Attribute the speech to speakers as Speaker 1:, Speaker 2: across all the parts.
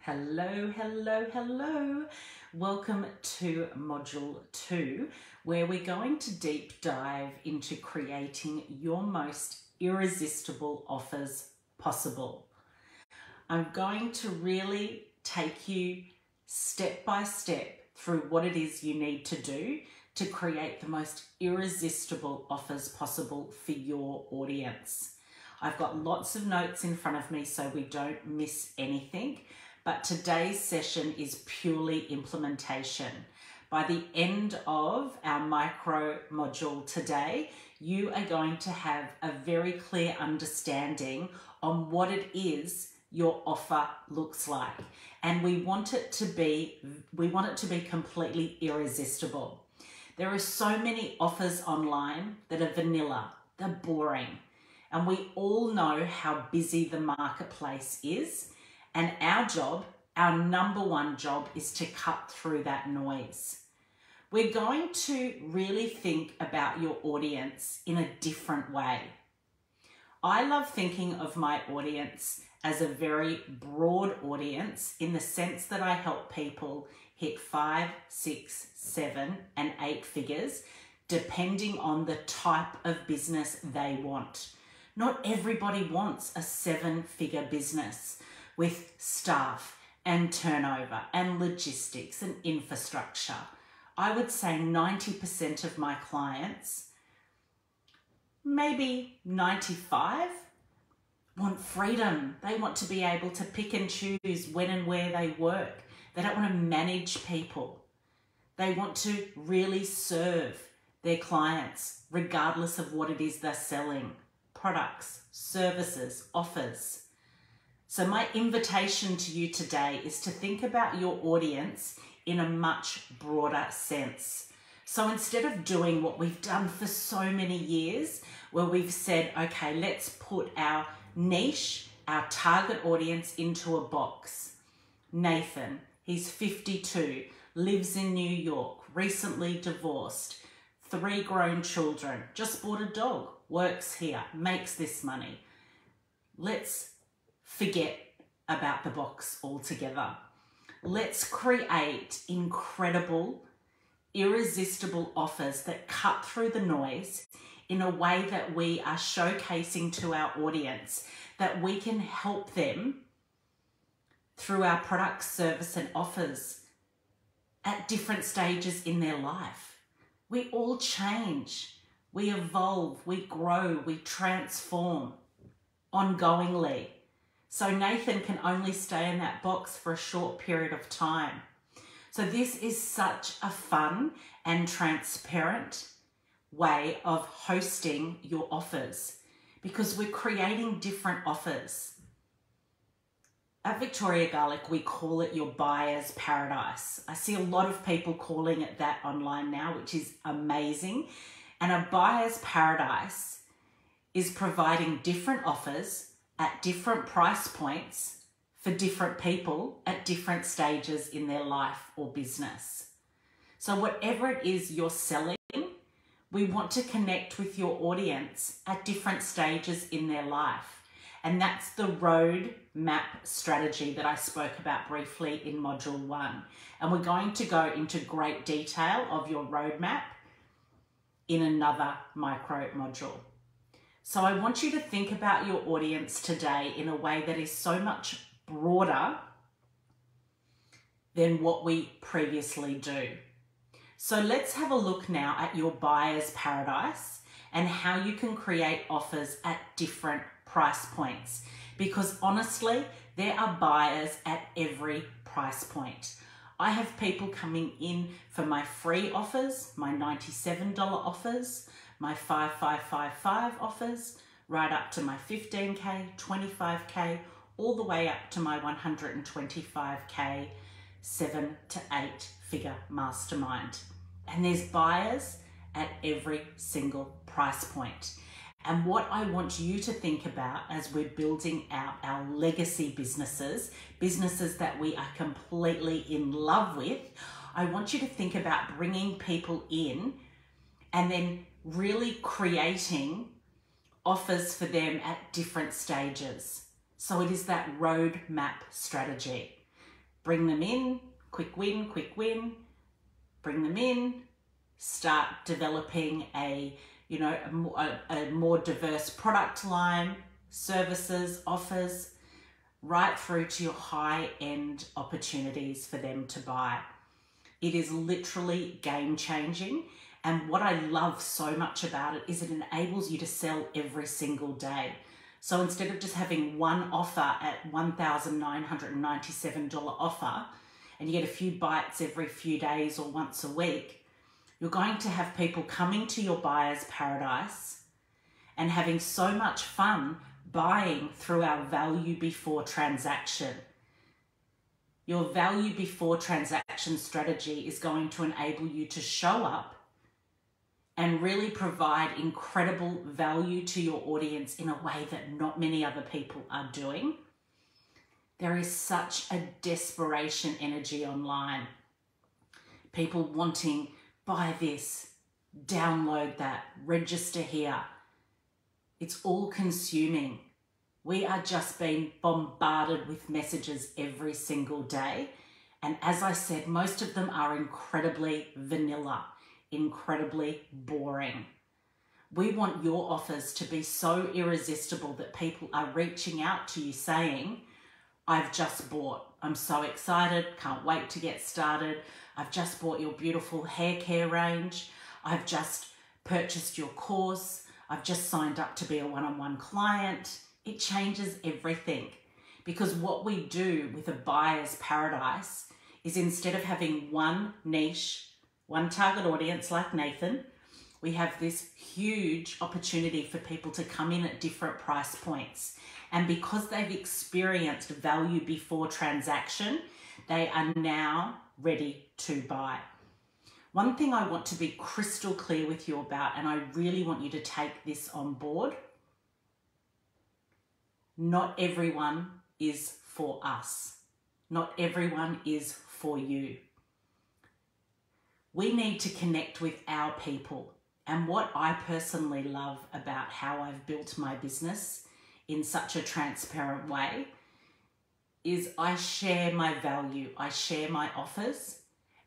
Speaker 1: Hello, hello, hello. Welcome to Module 2, where we're going to deep dive into creating your most irresistible offers possible. I'm going to really take you step by step through what it is you need to do to create the most irresistible offers possible for your audience. I've got lots of notes in front of me so we don't miss anything. But today's session is purely implementation. By the end of our micro module today, you are going to have a very clear understanding on what it is your offer looks like. And we want it to be completely irresistible. There are so many offers online that are vanilla, they're boring. And we all know how busy the marketplace is. And our number one job, is to cut through that noise. We're going to really think about your audience in a different way. I love thinking of my audience as a very broad audience in the sense that I help people hit 5, 6, 7, and 8 figures, depending on the type of business they want. Not everybody wants a 7-figure business with staff and turnover and logistics and infrastructure. I would say 90% of my clients, maybe 95, want freedom. They want to be able to pick and choose when and where they work. They don't want to manage people. They want to really serve their clients regardless of what it is they're selling. Products, services, offers. So my invitation to you today is to think about your audience in a much broader sense. So instead of doing what we've done for so many years, where we've said, okay, let's put our niche, our target audience into a box. Nathan, he's 52, lives in New York, recently divorced, 3 grown children, just bought a dog, works here, makes this money. Let's forget about the box altogether. Let's create incredible, irresistible offers that cut through the noise in a way that we are showcasing to our audience that we can help them through our products, service, and offers at different stages in their life. We all change, we evolve, we grow, we transform ongoingly. So Nathan can only stay in that box for a short period of time. So this is such a fun and transparent way of hosting your offers because we're creating different offers. At Victoria Garlic, we call it your buyer's paradise. I see a lot of people calling it that online now, which is amazing. And a buyer's paradise is providing different offers at different price points for different people at different stages in their life or business. So whatever it is you're selling, we want to connect with your audience at different stages in their life. And that's the roadmap strategy that I spoke about briefly in Module 1. And we're going to go into great detail of your roadmap in another micro module. So I want you to think about your audience today in a way that is so much broader than what we previously do. So let's have a look now at your buyer's paradise and how you can create offers at different price points. Because honestly, there are buyers at every price point. I have people coming in for my free offers, my $97 offers, my 5555 offers, right up to my 15K, 25K, all the way up to my 125K, 7 to 8 figure mastermind. And there's buyers at every single price point. And what I want you to think about as we're building out our legacy businesses, businesses that we are completely in love with, I want you to think about bringing people in and then really creating offers for them at different stages. So it is that roadmap strategy. Bring them in, quick win, bring them in, start developing a more diverse product line, services, offers, right through to your high-end opportunities for them to buy. It is literally game-changing, and what I love so much about it is it enables you to sell every single day. So instead of just having one offer at $1,997 offer, and you get a few bites every few days or once a week, you're going to have people coming to your buyer's paradise and having so much fun buying through our value before transaction. Your value before transaction strategy is going to enable you to show up and really provide incredible value to your audience in a way that not many other people are doing. There is such a desperation energy online. People wanting, buy this, download that, register here. It's all consuming. We are just being bombarded with messages every single day. And as I said, most of them are incredibly vanilla, incredibly boring. We want your offers to be so irresistible that people are reaching out to you saying, I've just bought, I'm so excited, can't wait to get started. I've just bought your beautiful hair care range. I've just purchased your course. I've just signed up to be a one-on-one client. It changes everything, because what we do with a buyer's paradise is, instead of having one niche, one target audience like Nathan, we have this huge opportunity for people to come in at different price points. And because they've experienced value before transaction, they are now ready to buy. One thing I want to be crystal clear with you about, and I really want you to take this on board, not everyone is for us. Not everyone is for you. We need to connect with our people. And what I personally love about how I've built my business in such a transparent way is I share my value, I share my offers,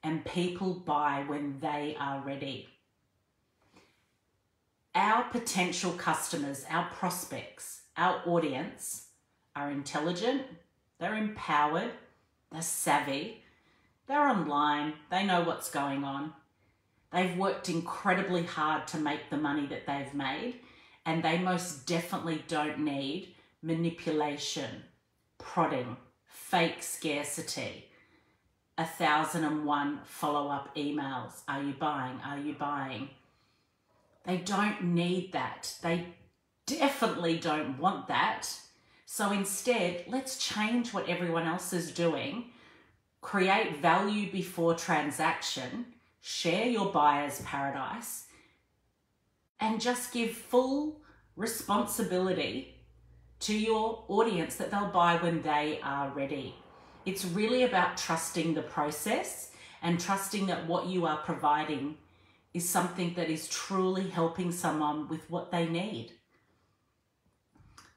Speaker 1: and people buy when they are ready. Our potential customers, our prospects, our audience are intelligent, they're empowered, they're savvy, they're online, they know what's going on. They've worked incredibly hard to make the money that they've made, and they most definitely don't need manipulation, prodding, fake scarcity, 1,001 follow-up emails. Are you buying? Are you buying? They don't need that. They definitely don't want that. So instead, let's change what everyone else is doing, create value before transaction, share your buyer's paradise, and just give full responsibility to your audience that they'll buy when they are ready. It's really about trusting the process and trusting that what you are providing is something that is truly helping someone with what they need.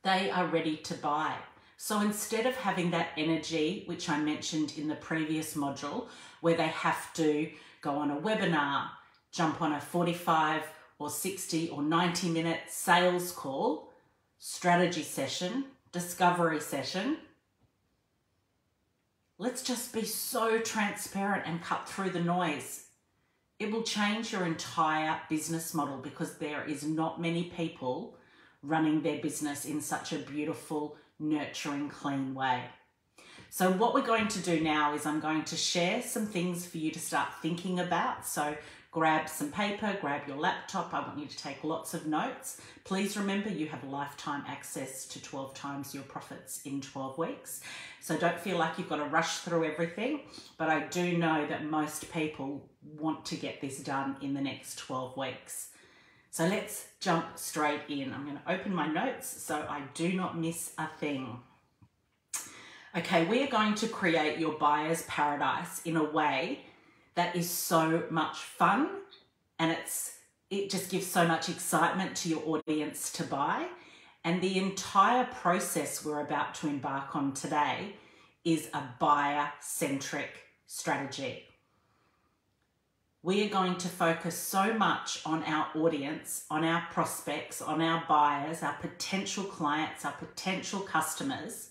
Speaker 1: They are ready to buy. So instead of having that energy, which I mentioned in the previous module, where they have to go on a webinar, jump on a 45 or 60 or 90-minute sales call, strategy session, discovery session, let's just be so transparent and cut through the noise. It will change your entire business model, because there is not many people running their business in such a beautiful, nurturing, clean way. So what we're going to do now is I'm going to share some things for you to start thinking about. So grab some paper, grab your laptop. I want you to take lots of notes. Please remember you have lifetime access to 12 times your profits in 12 weeks. So don't feel like you've got to rush through everything, but I do know that most people want to get this done in the next 12 weeks. So let's jump straight in. I'm going to open my notes so I do not miss a thing. Okay, we are going to create your buyer's paradise in a way that is so much fun, and it just gives so much excitement to your audience to buy. And the entire process we're about to embark on today is a buyer-centric strategy. We are going to focus so much on our audience, on our prospects, on our buyers, our potential clients, our potential customers,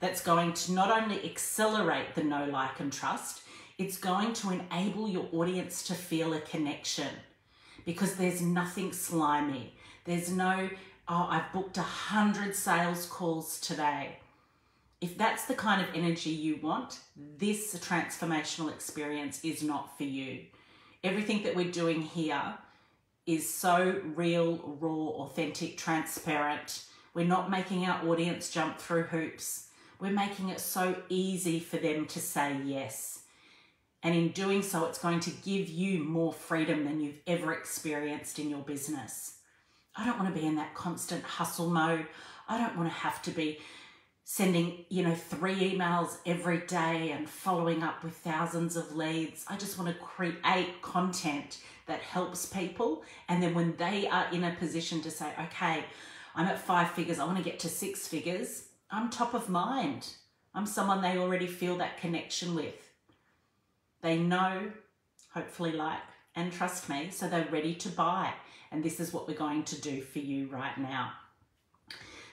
Speaker 1: that's going to not only accelerate the know, like, and trust, it's going to enable your audience to feel a connection, because there's nothing slimy. There's no, oh, I've booked 100 sales calls today. If that's the kind of energy you want, this transformational experience is not for you. Everything that we're doing here is so real, raw, authentic, transparent. We're not making our audience jump through hoops. We're making it so easy for them to say yes. And in doing so, it's going to give you more freedom than you've ever experienced in your business. I don't want to be in that constant hustle mode. I don't want to have to be sending, 3 emails every day and following up with thousands of leads. I just want to create content that helps people. And then when they are in a position to say, okay, I'm at 5 figures, I want to get to 6 figures, I'm top of mind. I'm someone they already feel that connection with. They know, hopefully like, and trust me, so they're ready to buy. And this is what we're going to do for you right now.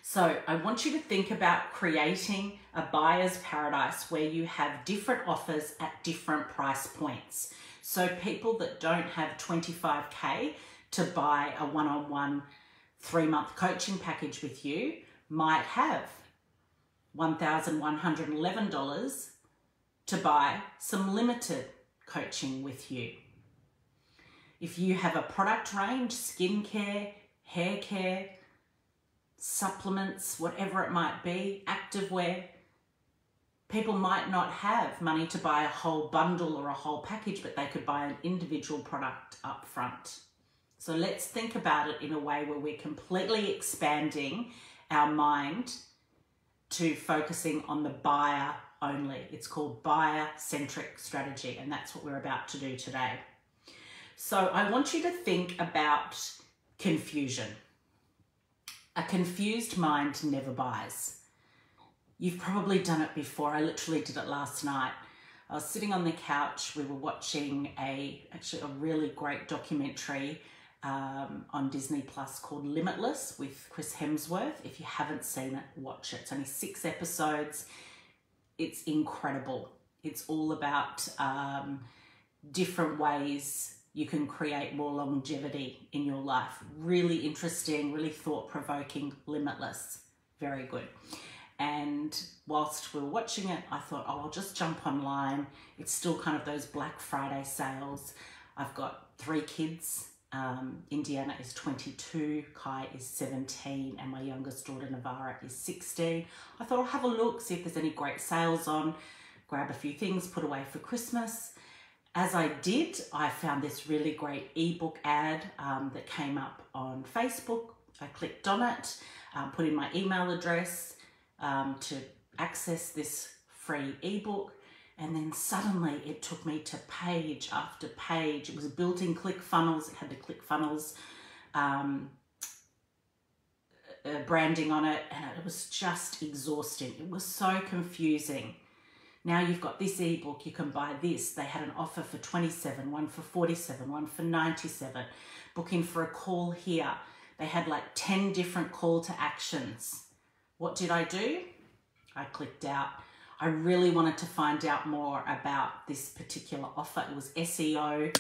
Speaker 1: So I want you to think about creating a buyer's paradise where you have different offers at different price points. So people that don't have 25K to buy a one-on-one 3-month coaching package with you might have $1,111 to buy some limited coaching with you. If you have a product range, skincare, hair care, supplements, whatever it might be, activewear, people might not have money to buy a whole bundle or a whole package, but they could buy an individual product up front. So let's think about it in a way where we're completely expanding our mind to focusing on the buyer only. It's called buyer-centric strategy, and that's what we're about to do today. So I want you to think about confusion. A confused mind never buys. You've probably done it before. I literally did it last night. I was sitting on the couch. We were watching actually a really great documentary on Disney Plus called Limitless with Chris Hemsworth. If you haven't seen it, watch it. It's only 6 episodes. It's incredible. It's all about different ways you can create more longevity in your life. Really interesting, really thought-provoking, Limitless. Very good. And whilst we were watching it, I thought, oh, I'll just jump online. It's still kind of those Black Friday sales. I've got 3 kids. Indiana is 22, Kai is 17, and my youngest daughter, Navarra, is 16. I thought I'll have a look, see if there's any great sales on, grab a few things, put away for Christmas. As I did, I found this really great ebook ad that came up on Facebook. I clicked on it, put in my email address to access this free ebook, and then suddenly it took me to page after page. It was built in ClickFunnels. It had the ClickFunnels branding on it, and it was just exhausting. It was so confusing. Now you've got this ebook, you can buy this. They had an offer for 27, one for 47, one for 97. Book in for a call here. They had like 10 different call to actions. What did I do? I clicked out. I really wanted to find out more about this particular offer. It was SEO.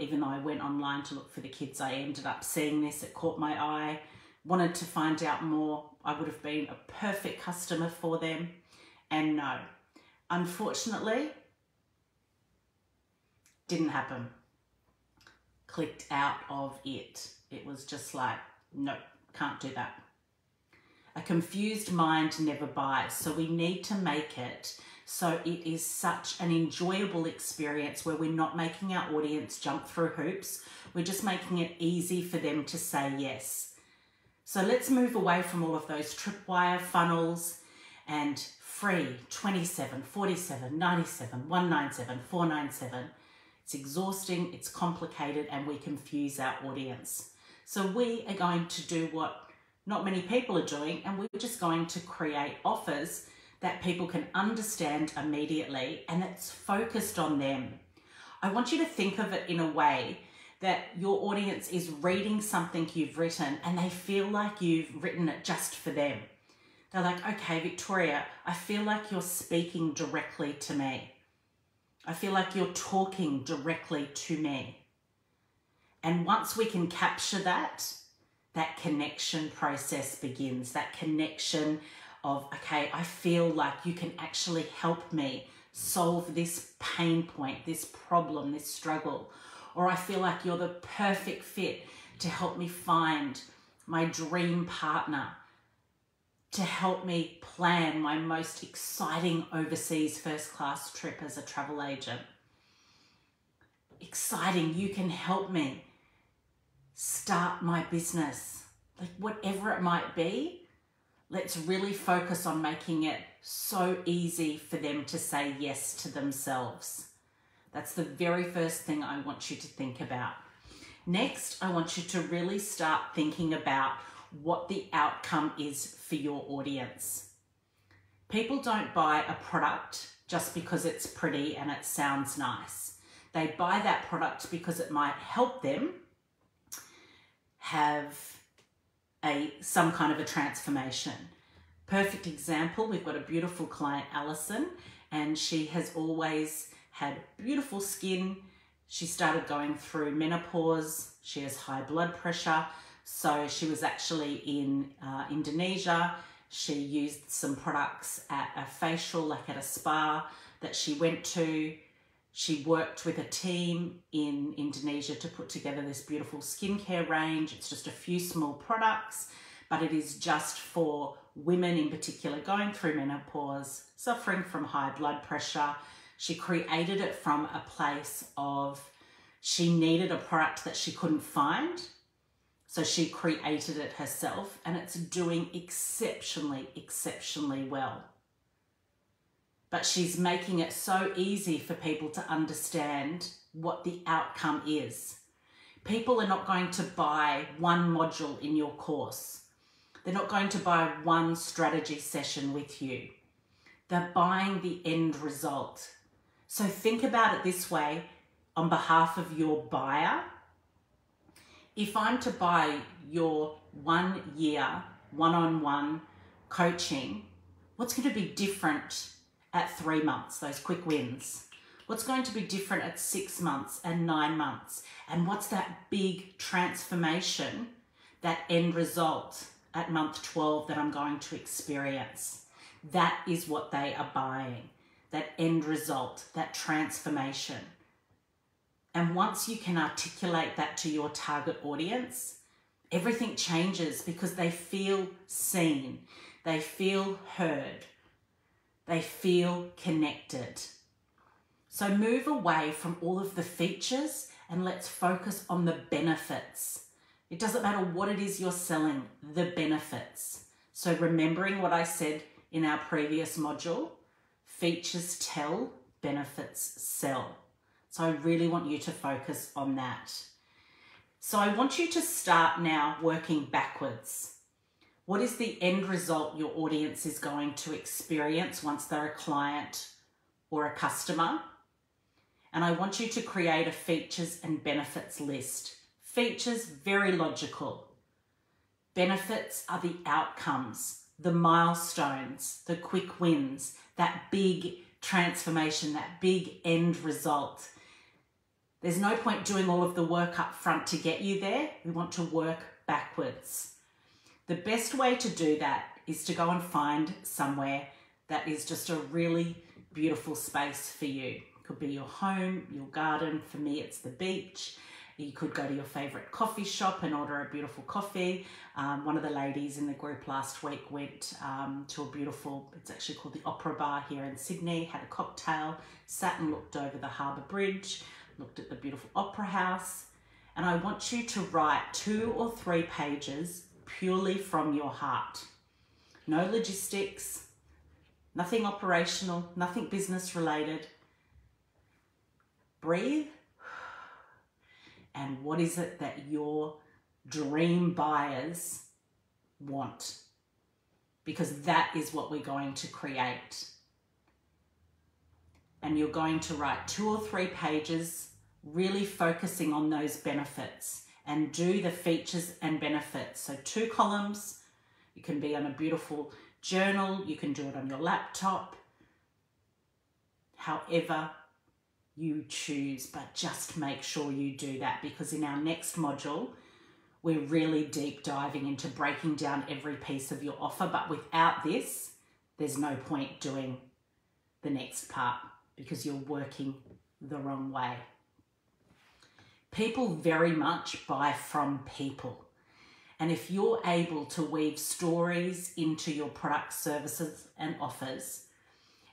Speaker 1: Even though I went online to look for the kids, I ended up seeing this. It caught my eye. Wanted to find out more. I would have been a perfect customer for them. And no. Unfortunately, didn't happen. Clicked out of it. It was just like, nope, can't do that. A confused mind never buys. So we need to make it so it is such an enjoyable experience where we're not making our audience jump through hoops. We're just making it easy for them to say yes. So let's move away from all of those tripwire funnels and free, 27, 47, 97, 197, 497. It's exhausting, it's complicated, and we confuse our audience. So we are going to do what not many people are doing, and we're just going to create offers that people can understand immediately and that's focused on them. I want you to think of it in a way that your audience is reading something you've written and they feel like you've written it just for them. They're like, okay, Victoria, I feel like you're speaking directly to me. I feel like you're talking directly to me. And once we can capture that, that connection process begins. That connection of, okay, I feel like you can actually help me solve this pain point, this problem, this struggle. Or I feel like you're the perfect fit to help me find my dream partner, to help me plan my most exciting overseas first-class trip as a travel agent. Exciting, you can help me start my business. Like whatever it might be, let's really focus on making it so easy for them to say yes to themselves. That's the very first thing I want you to think about. Next, I want you to really start thinking about what the outcome is for your audience. People don't buy a product just because it's pretty and it sounds nice. They buy that product because it might help them have some kind of a transformation. Perfect example, we've got a beautiful client, Alison, and she has always had beautiful skin. She started going through menopause. She has high blood pressure. So she was actually in Indonesia. She used some products at a facial, like at a spa that she went to. She worked with a team in Indonesia to put together this beautiful skincare range. It's just a few small products, but it is just for women in particular going through menopause, suffering from high blood pressure. She created it from a place of she needed a product that she couldn't find. So she created it herself and it's doing exceptionally, exceptionally well. But she's making it so easy for people to understand what the outcome is. People are not going to buy one module in your course. They're not going to buy one strategy session with you. They're buying the end result. So think about it this way on behalf of your buyer. If I'm to buy your 1 year one-on-one coaching, what's going to be different at 3 months, those quick wins? What's going to be different at 6 months and 9 months? And what's that big transformation, that end result at month 12 that I'm going to experience? That is what they are buying, that end result, that transformation. And once you can articulate that to your target audience, everything changes because they feel seen, they feel heard, they feel connected. So move away from all of the features and let's focus on the benefits. It doesn't matter what it is you're selling, the benefits. So remembering what I said in our previous module, features tell, benefits sell. So I really want you to focus on that. So I want you to start now working backwards. What is the end result your audience is going to experience once they're a client or a customer? And I want you to create a features and benefits list. Features, very logical. Benefits are the outcomes, the milestones, the quick wins, that big transformation, that big end result. There's no point doing all of the work up front to get you there. We want to work backwards. The best way to do that is to go and find somewhere that is just a really beautiful space for you. It could be your home, your garden. For me, it's the beach. You could go to your favorite coffee shop and order a beautiful coffee. One of the ladies in the group last week went to a beautiful, it's actually called the Opera Bar here in Sydney, had a cocktail, sat and looked over the Harbour Bridge, looked at the beautiful Opera House. And I want you to write 2 or 3 pages purely from your heart. No logistics, nothing operational, nothing business related. Breathe. And what is it that your dream buyers want? because that is what we're going to create. And you're going to write 2 or 3 pages, really focusing on those benefits, and do the features and benefits. So 2 columns, you can be on a beautiful journal, you can do it on your laptop, however you choose, but just make sure you do that, because in our next module, we're really deep diving into breaking down every piece of your offer. But without this, there's no point doing the next part, because you're working the wrong way. People very much buy from people. And if you're able to weave stories into your products, services, and offers,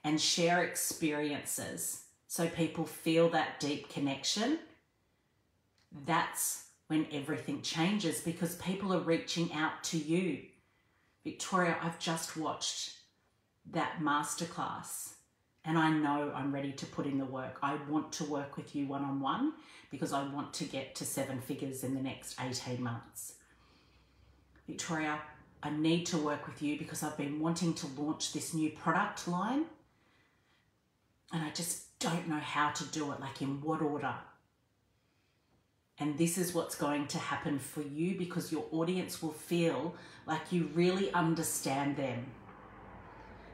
Speaker 1: and share experiences so people feel that deep connection, that's when everything changes, because people are reaching out to you. Victoria, I've just watched that masterclass and I know I'm ready to put in the work. I want to work with you one-on-one because I want to get to 7 figures in the next 18 months. Victoria, I need to work with you because I've been wanting to launch this new product line and I just don't know how to do it, like in what order. And this is what's going to happen for you, because your audience will feel like you really understand them.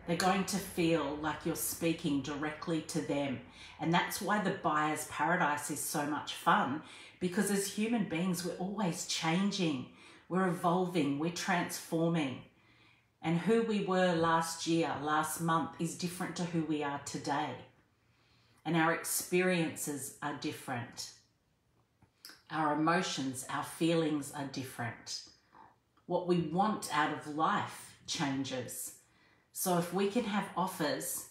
Speaker 1: They're going to feel like you're speaking directly to them. And that's why the buyer's paradise is so much fun, because as human beings, we're always changing, we're evolving, we're transforming. And who we were last year, last month is different to who we are today. And our experiences are different. Our emotions, our feelings are different. What we want out of life changes. So if we can have offers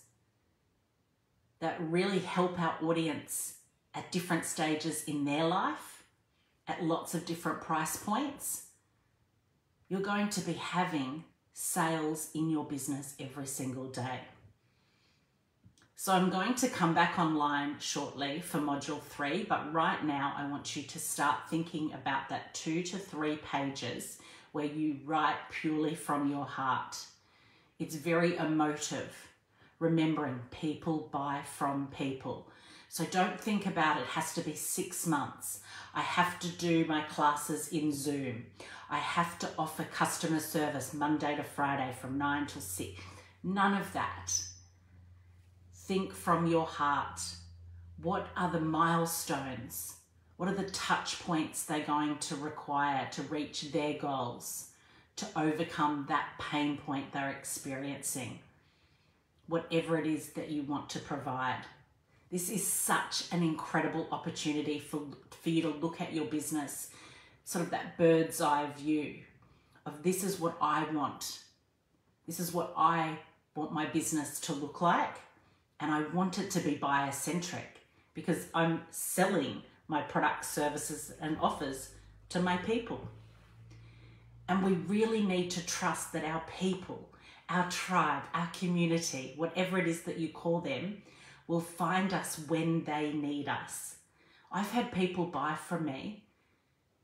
Speaker 1: that really help our audience at different stages in their life, at lots of different price points, you're going to be having sales in your business every single day. So I'm going to come back online shortly for module 3, but right now I want you to start thinking about that 2 to 3 pages where you write purely from your heart. It's very emotive, remembering people buy from people. So don't think about it has to be 6 months. I have to do my classes in Zoom. I have to offer customer service Monday to Friday from 9 till 6. None of that. Think from your heart. What are the milestones? What are the touch points they're going to require to reach their goals, to overcome that pain point they're experiencing? Whatever it is that you want to provide. This is such an incredible opportunity for you to look at your business, sort of that bird's eye view of this is what I want. This is what I want my business to look like. And I want it to be buyer-centric because I'm selling my products, services, and offers to my people. And we really need to trust that our people, our tribe, our community, whatever it is that you call them, will find us when they need us. I've had people buy from me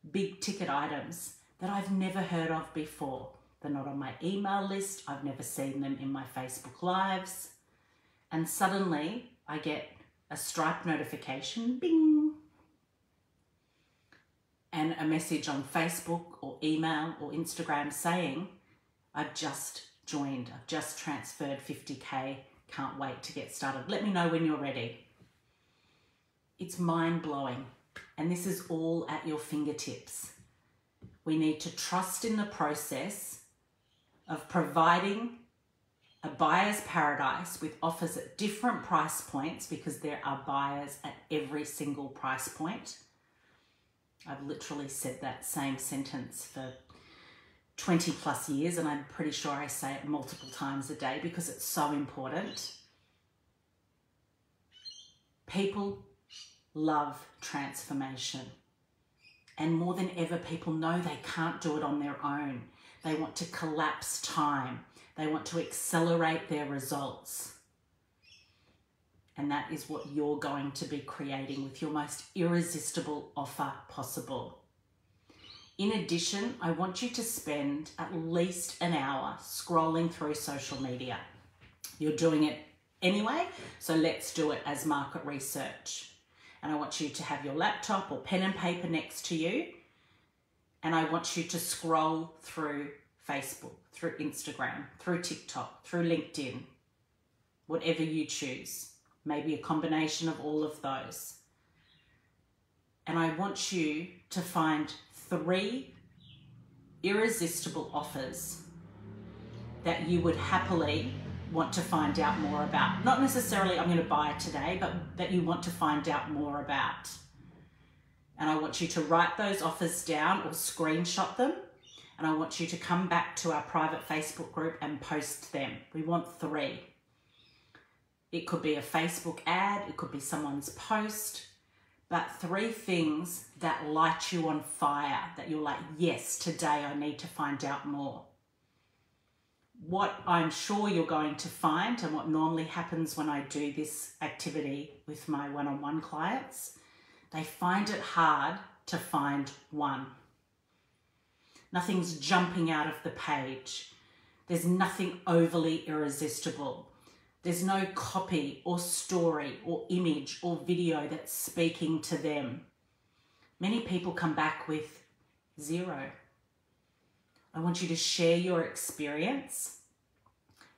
Speaker 1: big ticket items that I've never heard of before. They're not on my email list. I've never seen them in my Facebook Lives. And suddenly I get a Stripe notification, bing, and a message on Facebook or email or Instagram saying, I've just joined, I've just transferred 50K, can't wait to get started. Let me know when you're ready. It's mind-blowing, and this is all at your fingertips. We need to trust in the process of providing a buyer's paradise with offers at different price points, because there are buyers at every single price point. I've literally said that same sentence for 20 plus years, and I'm pretty sure I say it multiple times a day because it's so important. People love transformation. And more than ever, people know they can't do it on their own. They want to collapse time. They want to accelerate their results. And that is what you're going to be creating with your most irresistible offer possible. In addition, I want you to spend at least an hour scrolling through social media. You're doing it anyway, so let's do it as market research. And I want you to have your laptop or pen and paper next to you. And I want you to scroll through Facebook, through Instagram, through TikTok, through LinkedIn, whatever you choose. Maybe a combination of all of those. And I want you to find 3 irresistible offers that you would happily want to find out more about. Not necessarily I'm going to buy it today, but that you want to find out more about. And I want you to write those offers down or screenshot them. And I want you to come back to our private Facebook group and post them. We want 3. It could be a Facebook ad, it could be someone's post, but 3 things that light you on fire, that you're like, yes, today I need to find out more. What I'm sure you're going to find, and what normally happens when I do this activity with my one-on-one clients, they find it hard to find one. Nothing's jumping out of the page. There's nothing overly irresistible. There's no copy or story or image or video that's speaking to them. Many people come back with 0. I want you to share your experience,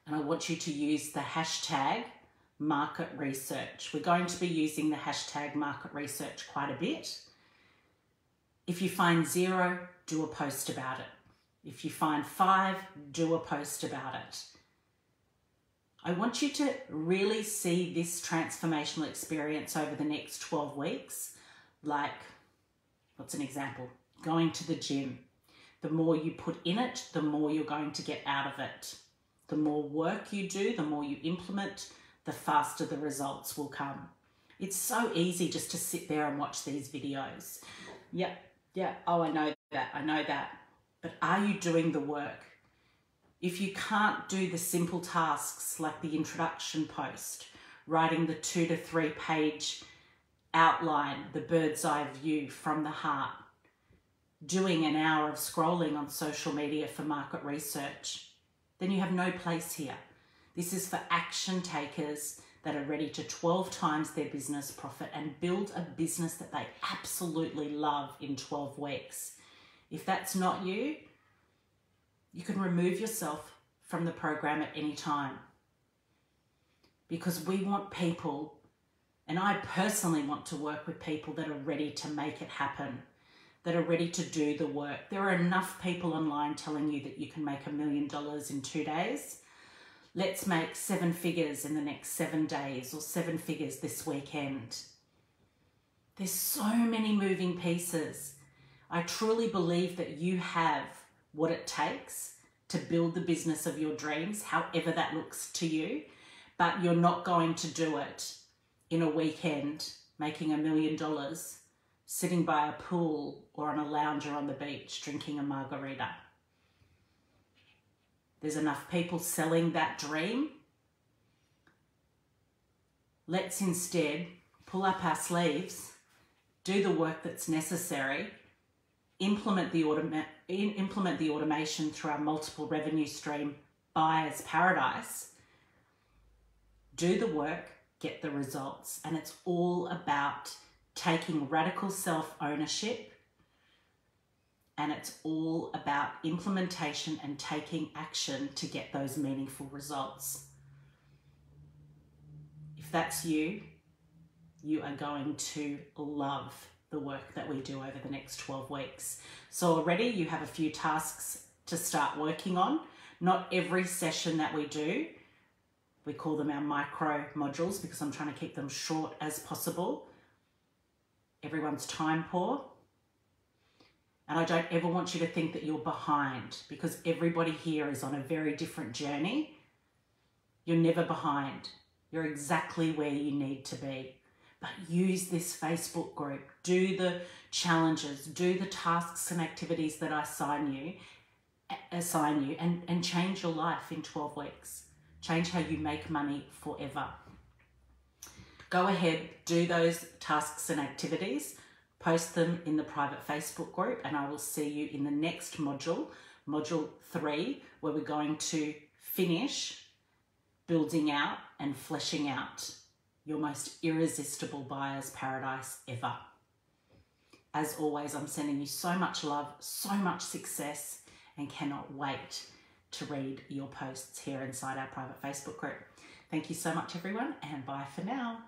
Speaker 1: and I want you to use the hashtag market research. We're going to be using the hashtag market research quite a bit. If you find 0, do a post about it. If you find 5, do a post about it. I want you to really see this transformational experience over the next 12 weeks. Like, what's an example? Going to the gym. The more you put in it, the more you're going to get out of it. The more work you do, the more you implement, the faster the results will come. It's so easy just to sit there and watch these videos. Yeah, oh, I know that. But are you doing the work? If you can't do the simple tasks like the introduction post, writing the 2 to 3 page outline, the bird's eye view from the heart, doing an hour of scrolling on social media for market research, then you have no place here. This is for action takers that are ready to 12 times their business profit and build a business that they absolutely love in 12 weeks. If that's not you, you can remove yourself from the program at any time, because we want people, and I personally want to work with people that are ready to make it happen, that are ready to do the work. There are enough people online telling you that you can make $1 million in 2 days. Let's make 7 figures in the next 7 days, or 7 figures this weekend. There's so many moving pieces. I truly believe that you have what it takes to build the business of your dreams, however that looks to you, but you're not going to do it in a weekend making $1 million, sitting by a pool or on a lounger on the beach drinking a margarita. There's enough people selling that dream. Let's instead pull up our sleeves, do the work that's necessary, implement the automation through our multiple revenue stream buyer's paradise, do the work, get the results. And it's all about taking radical self-ownership, and it's all about implementation and taking action to get those meaningful results. If that's you, you are going to love the work that we do over the next 12 weeks. So already you have a few tasks to start working on. Not every session that we do, we call them our micro modules because I'm trying to keep them short as possible. Everyone's time poor. And I don't ever want you to think that you're behind, because everybody here is on a very different journey. You're never behind. You're exactly where you need to be. But use this Facebook group, do the challenges, do the tasks and activities that I assign you and change your life in 12 weeks. Change how you make money forever. Go ahead, do those tasks and activities, post them in the private Facebook group, and I will see you in the next module, module 3, where we're going to finish building out and fleshing out your most irresistible buyer's paradise ever. As always, I'm sending you so much love, so much success, and cannot wait to read your posts here inside our private Facebook group. Thank you so much, everyone, and bye for now.